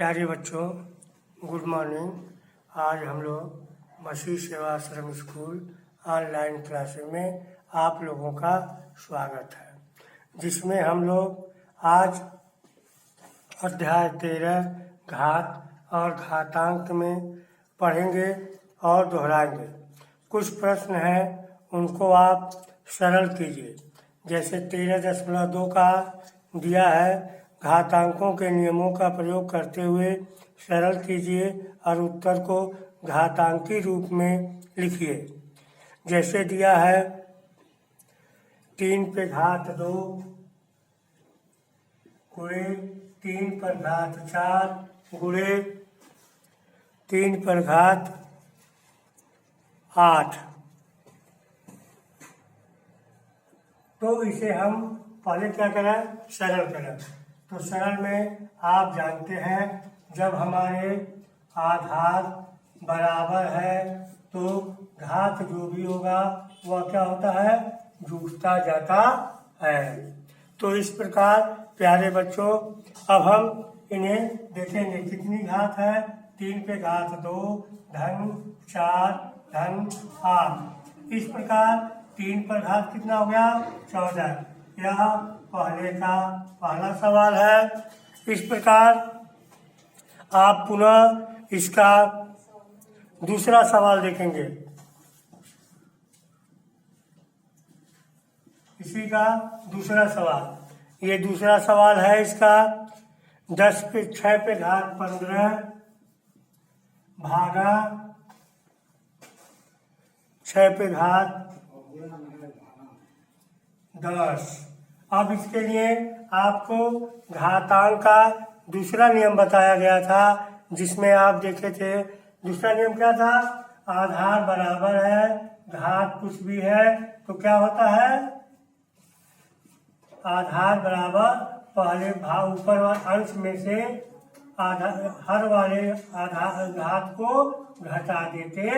प्यारे बच्चों, good morning. आज हम लोग मसीह सेवा आश्रम स्कूल ऑनलाइन क्लासेस में आप लोगों का स्वागत है, जिसमें हम लोग आज अध्याय 13 घात और घातांक में पढ़ेंगे और दोहराएंगे। कुछ प्रश्न हैं, उनको आप सरल कीजिए। जैसे 13.2 का दिया है, घातांकों के नियमों का प्रयोग करते हुए सरल कीजिए और उत्तर को घातांकी रूप में लिखिए। जैसे दिया है 3 पे घात 2 गुणे 3 पर घात 4 गुणे 3 पर घात 8। तो इसे हम पहले क्या करें, सरल करें। तो सरल में आप जानते हैं, जब हमारे आधार बराबर है तो घात जो भी होगा वह क्या होता है, जुड़ता जाता है। तो इस प्रकार प्यारे बच्चों, अब हम इन्हें देखेंगे। कितनी घात है, 3 पे घात 2 धन 4 धन 8। इस प्रकार 3 पर घात कितना हो गया, 14। यह पहले का पहला सवाल है। इस प्रकार आप पुनः इसका दूसरा सवाल देखेंगे। इसी का दूसरा सवाल, ये दूसरा सवाल है इसका। 10 पे 6 पे घात 15 भागा 6 पे घात 10। अब इसके लिए आपको घातांक का दूसरा नियम बताया गया था, जिसमें आप देखे थे। दूसरा नियम क्या था, आधार बराबर है, घात कुछ भी है तो क्या होता है, आधार बराबर पहले भाग ऊपर अंश में से हर वाले आधार घात को घटा देते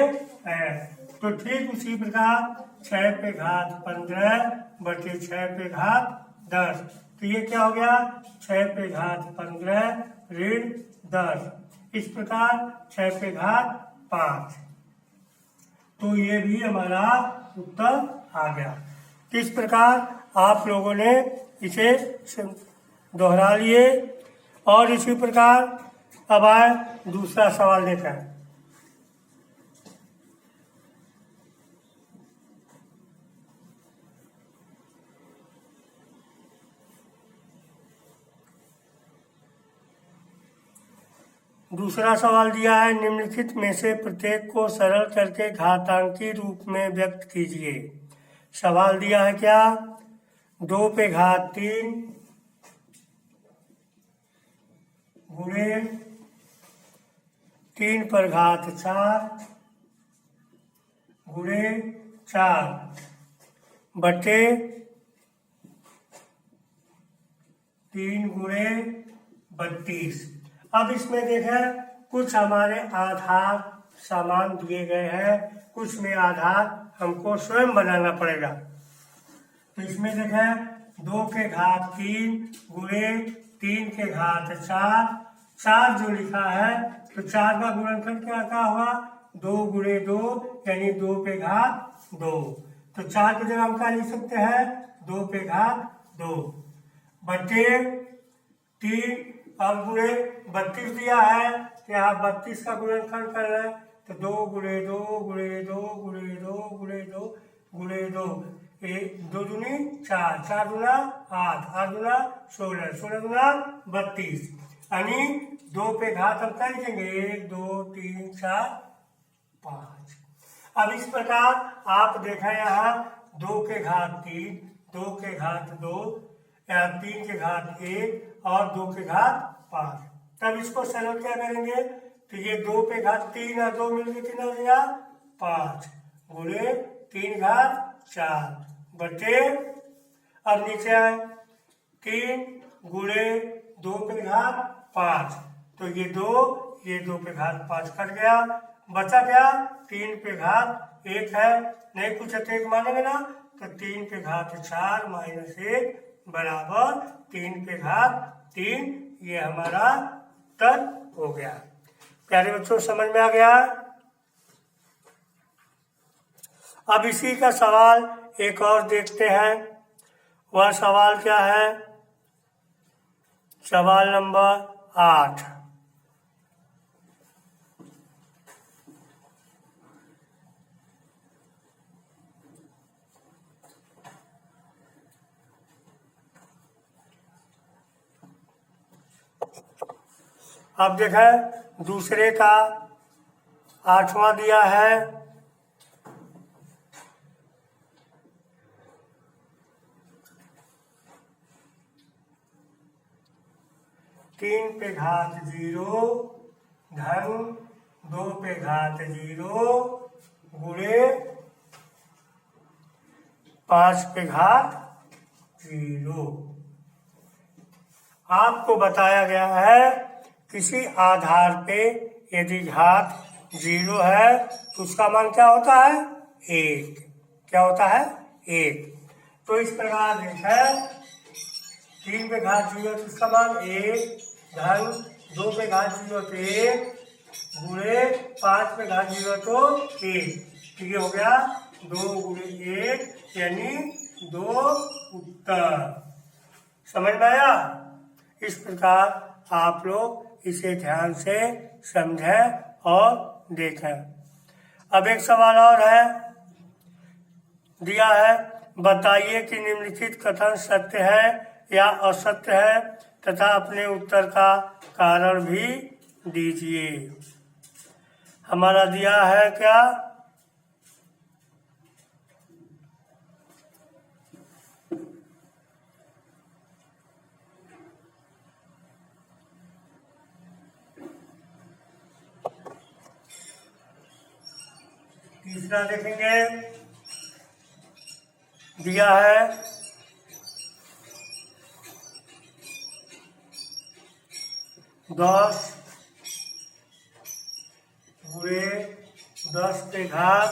हैं। तो ठीक उसी प्रकार 6 पे घात 15 बटे 6 पे घात 10। तो ये क्या हो गया, 6 पे घात 15 ऋण 10। इस प्रकार 6 पे घात 5। तो ये भी हमारा उत्तर आ गया। इस प्रकार आप लोगों ने इसे दोहरा लिए। और इसी प्रकार अब आए दूसरा सवाल देखा। दूसरा सवाल दिया है, निम्नलिखित में से प्रत्येक को सरल करके घातांकी रूप में व्यक्त कीजिए। सवाल दिया है क्या, 2 पे घात 3 गुणे 3 पर घात 4 गुणे 4 बटे 3 गुणे 32। अब इसमें देखें, कुछ हमारे आधार समान दिए गए हैं, कुछ में आधार हमको स्वयं बनाना पड़ेगा। तो इसमें देखें, 2 के घात 3 गुणे 3 के घात 4 जो लिखा है, तो 4 का गुणनफल क्या हुआ, 2 गुणे 2 यानी 2 पे घात 2। तो 4 की जगह हम क्या लिख सकते हैं, 2 पे घात 2 बटे 3। अब गुणे 32 दिया है, तो यहाँ 32 का गुणनफल कर रहे हैं, तो 2 गुणे 2 गुणे 2 गुणे 2 गुणे 2 गुणे 2 2 दूनी 4 4 दूना 8 8 दूना 16 16 दूना 32। यानी 2 पे घात हम क्या लिखेंगे, 1 2 3 4 5। अब इस प्रकार आप देखा, यहाँ 2 के घात 3 2 के घात 2 यहाँ 3 के घात 1 और 2 के घात 5। तब इसको सरल क्या करेंगे, तो ये 2 पे घात 3 और 2 मिलकर कितना हो गया, 5 गुणे 3 घात 4 बटे, अब नीचे आए 3 गुणे 2 पे घात 5। तो ये 2 पे घात 5 कट गया, बचा क्या, 3 पे घात 1 है, नहीं कुछ तो 1 मानेंगे ना, तो 3 पे घात 4 माइनस 1 बराबर 3 पे घात 3। ये हमारा उत्तर गया। प्यारे बच्चों, समझ में आ गया? अब इसी का सवाल एक और देखते हैं। वह सवाल क्या है? सवाल नंबर 8। अब देखें, दूसरे का 8वां दिया है। तीन पे घात 0 धन 2 पे घात 0 गुणे 5 पे घात 0। आपको बताया गया है किसी आधार पे यदि घात 0 है तो उसका मान क्या होता है? 1। क्या होता है? 1। तो इस प्रकार देखें, 3 पे घात 0 तो उसका मान 1 धन 2 पे घात 0 तो 1 गुणे 5 पे घात 0 तो 1। तो ये हो गया 2 गुणे 1 यानी 2 उत्तर। समझ में आया? इस प्रकार आप लोग इसे ध्यान से समझें और देखें। अब एक सवाल और है, दिया है, बताइए कि निम्नलिखित कथन सत्य है या असत्य है तथा अपने उत्तर का कारण भी दीजिए। हमारा दिया है क्या? तीसरा देखेंगे, दिया है 10 गुणे 10 पे घात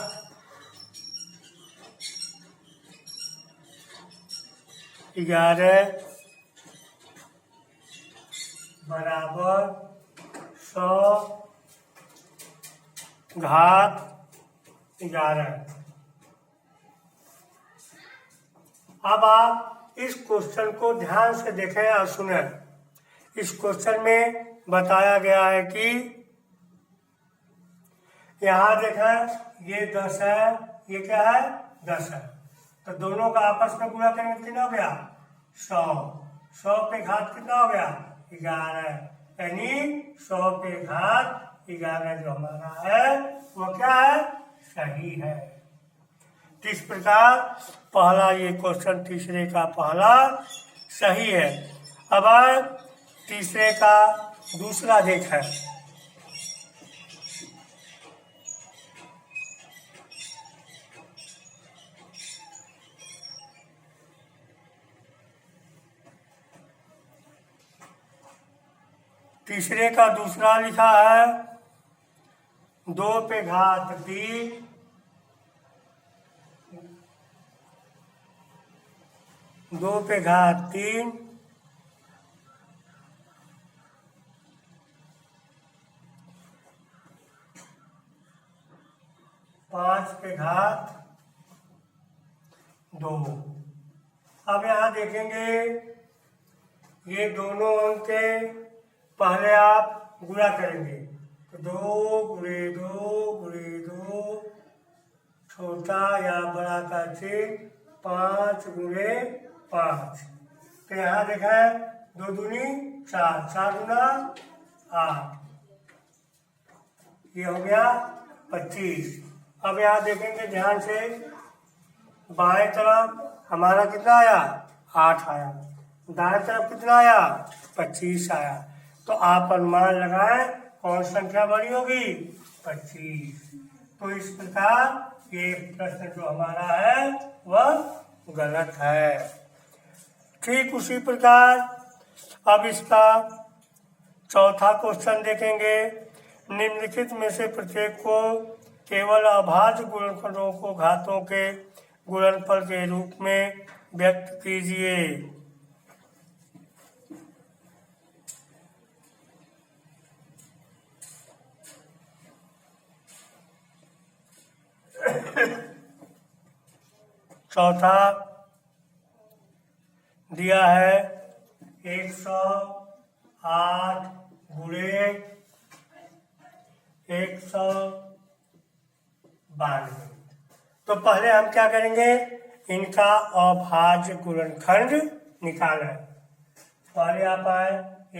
11 बराबर 100 घात 11। अब आप इस क्वेश्चन को ध्यान से देखें और सुने। इस क्वेश्चन में बताया गया है कि यहाँ देखें, ये 10 है, ये क्या है? 10 है। तो दोनों का आपस में गुणा करेंगे तो कितना हो गया? 100। 100 पे घात कितना हो गया? 11। यानी 100 पे घात 11 जो हमारा है वो क्या है? सही है। तो इस प्रकार पहला ये क्वेश्चन तीसरे का पहला सही है। अब तीसरे का दूसरा देखें। तीसरे का दूसरा लिखा है 2 पे घात 3 2 पे घात 3 5 पे घात 2। अब यहाँ देखेंगे, ये दोनों अंक के पहले आप गुणा करेंगे तो 2 गुणे 2 गुणे 2 छोटा या बड़ा का चिन्ह 5 गुणे 5। तो यहाँ देखा है 2 दूनी 4, 4 गुना 8, ये हो गया 25। अब यहाँ देखेंगे ध्यान से, बाएं तरफ हमारा कितना आया? 8 आया। दाएं तरफ कितना आया? 25 आया। तो आप अनुमान लगाएं कौन संख्या बड़ी होगी? 25। तो इस प्रकार ये प्रश्न जो हमारा है वह गलत है। ठीक उसी प्रकार अब इसका चौथा क्वेश्चन देखेंगे। निम्नलिखित में से प्रत्येक को केवल अभाज्य गुणनखंडों को घातों के गुणनफल के रूप में व्यक्त कीजिए। चौथा दिया है 108 गुणे 192। तो पहले हम क्या करेंगे, इनका अभाज्य गुणनखंड निकालना है। पहले आप आए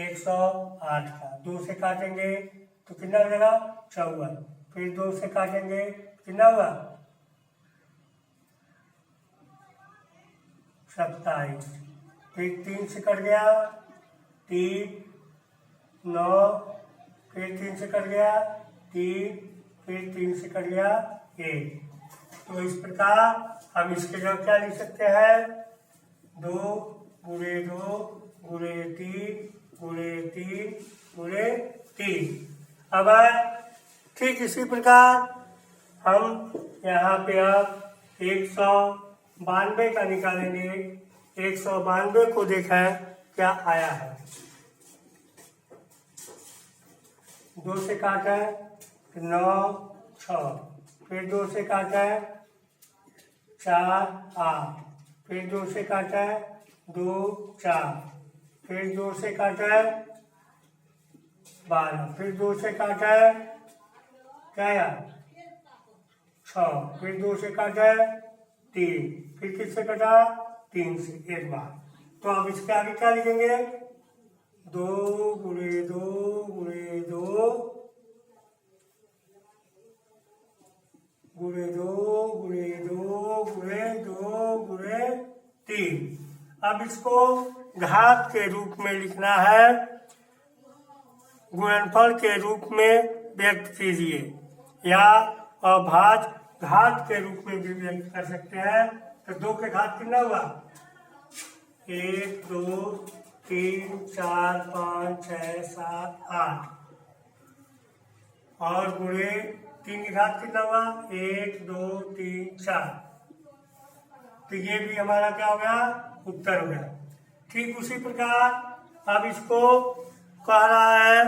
108 का 2 से काटेंगे तो कितना हो जाएगा 54, फिर 2 से काटेंगे कितना हुआ 27, फिर 3 से कट गया 3, 9, फिर 3 से कट गया 3, फिर 3 से कट गया 1। तो इस प्रकार हम इसके जगह क्या लिख सकते हैं, 2 गुणे 2 गुणे 3 गुणे 3 गुणे 3। अब ठीक इसी प्रकार हम यहाँ पे अब 192 का निकालेंगे। 192 को देखें क्या आया है। 2 से काटे 9 6, फिर 2 से काटे 4 8, फिर 2 से काटे 2 4, फिर 2 से काटे 12, फिर 2 से काटे क्या आया 6, फिर 2 से काटे 3, फिर किससे कटा 3 से एक बार। तो अब इसके आगे क्या लिखेंगे, 2 गुणे 2 गुणे 2 गुणे 2 गुणे 2 गुणे 2 गुणे 3। अब इसको घात के रूप में लिखना है, गुणनफल के रूप में व्यक्त कीजिए या अभाज्य घात के रूप में भी व्यक्त कर सकते हैं। तो 2 के घात कितना हुआ 1 2 3 4 5 6 7 8 और गुणे 3 की घात कितना हुआ 1 2 3 4। तो ये भी हमारा क्या हो गया उत्तर हो गया। ठीक उसी प्रकार अब इसको कह रहा है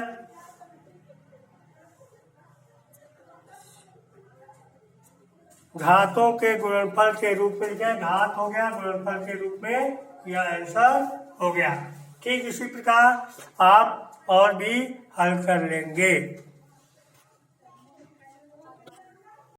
घातों के गुणनफल के रूप में लिखे, घात हो गया गुणनफल के रूप में यह आंसर हो गया। ठीक इसी प्रकार आप और भी हल कर लेंगे।